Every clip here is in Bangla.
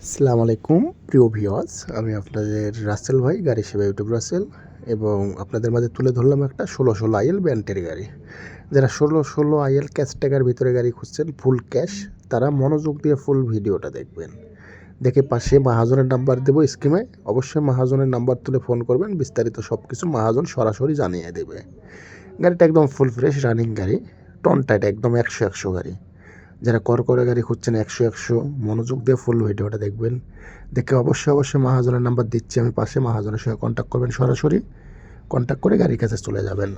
আসসালামু আলাইকুম প্রিয় ভিউয়ার্স, আমি আপনাদের রাসেল ভাই, গাড়ি সেবা ইউটিউব রাসেল। এবং আপনাদের মাঝে তুলে ধরলাম একটা 1616 আইএল ব্যান্টের গাড়ি। যারা 1616 আইএল ক্যাশ টাকার ভিতরে গাড়ি খুঁজছেন ফুল ক্যাশ, তারা মনোযোগ দিয়ে ফুল ভিডিওটা দেখবেন। দেখে পাশে মাহাজনের নাম্বার দেবো স্কিমে, অবশ্যই মাহাজনের নাম্বার তুলে ফোন করবেন, বিস্তারিত সব কিছু মাহাজন সরাসরি জানিয়ে দেবে। গাড়িটা একদম ফুল ফ্রেশ রানিং গাড়ি, টন টাইট একদম 100 গাড়ি। যারা করে গাড়ি খুঁজছেন 100 মনোযোগ দিয়ে ফুল ভিডিওটা দেখবেন। দেখে অবশ্যই মাহাজনের নাম্বার দিচ্ছি আমি পাশে, মাহাজনের সঙ্গে কন্ট্যাক্ট করবেন, সরাসরি কন্ট্যাক্ট করে গাড়ির কাছে চলে যাবেন।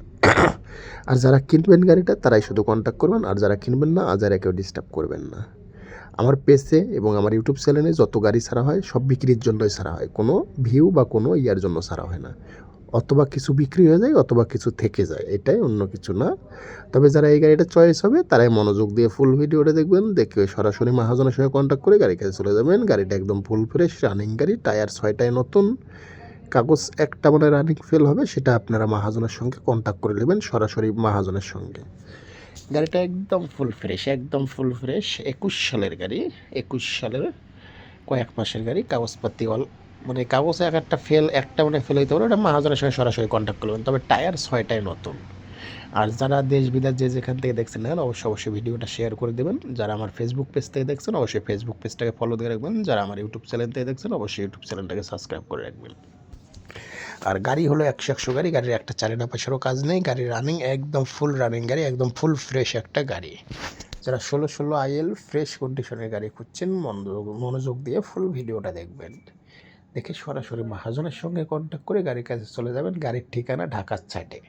আর যারা কিনবেন গাড়িটা তারাই শুধু কন্ট্যাক্ট করবেন, আর যারা কিনবেন না আর যারা কেউ ডিস্টার্ব করবেন না। আমার পেজে এবং আমার ইউটিউব চ্যানেলে যত গাড়ি ছাড়া হয় সব বিক্রির জন্যই ছাড়া হয়, কোনো ভিউ বা কোনো ইয়ার জন্য ছাড়া হয় না। অথবা কিছু বিক্রি হয়ে যায় অথবা কিছু থেকে যায়, এটাই, অন্য কিছু না। তবে যারা এই গাড়িটা চয়েস হবে তারাই মনোযোগ দিয়ে ফুল ভিডিওটা দেখবেন, দেখে সরাসরি মাহাজনের সঙ্গে কন্ট্যাক্ট করে গাড়ির কাছে চলে যাবেন। গাড়িটা একদম ফুল ফ্রেশ রানিং গাড়ি, টায়ার 6টাই নতুন, কাগজ একটা মানে রানিং ফেল হবে, সেটা আপনারা মাহাজনের সঙ্গে কন্ট্যাক্ট করে নেবেন সরাসরি মাহাজনের সঙ্গে। গাড়িটা একদম ফুল ফ্রেশ, একদম ফুল ফ্রেশ 21 সালের গাড়ি, 21 সালের কয়েক মাসের গাড়ি। কাগজপাতি মানে কাগজে একটা ফেল হইতে পারে, ওটা মাহাজনের সঙ্গে সরাসরি কন্ট্যাক্ট করবেন। তবে টায়ার 6টাই নতুন। আর যারা দেশ বিদেশ যেখান থেকে দেখছেন না, অবশ্যই ভিডিওটা শেয়ার করে দেবেন। যারা আমার ফেসবুক পেজ থেকে দেখছেন অবশ্যই ফেসবুক পেজটাকে ফলো দিয়ে রাখবেন। যারা আমার ইউটিউব চ্যানেল থেকে দেখছেন অবশ্যই ইউটিউব চ্যানেলটাকে সাবস্ক্রাইব করে রাখবেন। আর গাড়ি হলো 100 গাড়ি, গাড়ির একটা চারিনা পয়সারও কাজ নেই, গাড়ি রানিং, একদম ফুল রানিং গাড়ি, একদম ফুল ফ্রেশ একটা গাড়ি। যারা 1616 আইএল ফ্রেশ কন্ডিশনের গাড়ি খুঁজছেন মনোযোগ দিয়ে ফুল ভিডিওটা দেখবেন। দেখে সরাসরি মাহাজনের সঙ্গে কন্ট্যাক্ট করে গাড়ির কাছে চলে যাবেন। গাড়ির ঠিকানা ঢাকার সাইডে,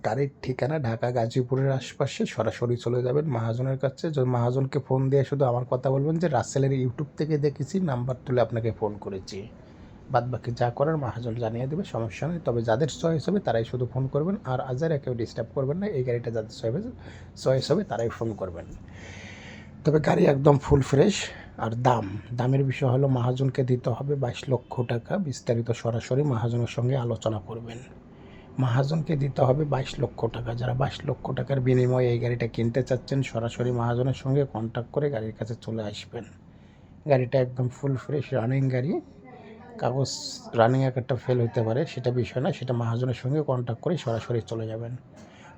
গাড়ির ঠিকানা ঢাকা গাজীপুরের আশপাশে, সরাসরি চলে যাবেন মাহাজনের কাছে। মাহাজনকে ফোন দিয়ে শুধু আমার কথা বলবেন যে রাসেলের ইউটিউব থেকে দেখেছি, নাম্বার তুলে আপনাকে ফোন করেছি। বাদ বাকি যা করার মাহাজন জানিয়ে দেবে, সমস্যা নেই। তবে যাদের চয়েস হবে তারাই শুধু ফোন করবেন, আর আজারে কেউ ডিস্টার্ব করবেন না। এই গাড়িটা যাদের চয়েস হবে তারাই ফোন করবেন। তবে গাড়ি একদম ফুল ফ্রেশ। আর দামের বিষয় হলো মাহাজনকে দিতে হবে 22 লক্ষ টাকা, বিস্তারিত সরাসরি মাহাজনের সঙ্গে আলোচনা করবেন। মাহাজনকে দিতে হবে 22 লক্ষ টাকা। যারা 22 লক্ষ টাকার বিনিময়ে এই গাড়িটা কিনতে চাচ্ছেন সরাসরি মাহাজনের সঙ্গে কন্ট্যাক্ট করে গাড়ির কাছে চলে আসবেন। গাড়িটা একদম ফুল ফ্রেশ রানিং গাড়ি, কাগজ রানিং একটা ফেল হতে পারে, সেটা বিষয় না, সেটা মাহাজনের সঙ্গে কন্ট্যাক্ট করে সরাসরি চলে যাবেন।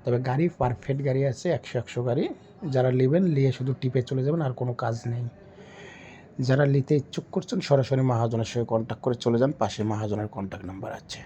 তবে গাড়ি পারফেক্ট গাড়ি আছে, 100 গাড়ি। যারা নেবেন নিয়ে শুধু টিপে চলে যাবেন, আর কোনো কাজ নেই। যারা নিতে ইচ্ছুক করছেন সরাসরি মাহাজনের সঙ্গে কন্ট্যাক্ট করে চলে যান, পাশে মাহাজনের কন্ট্যাক্ট নাম্বার আছে।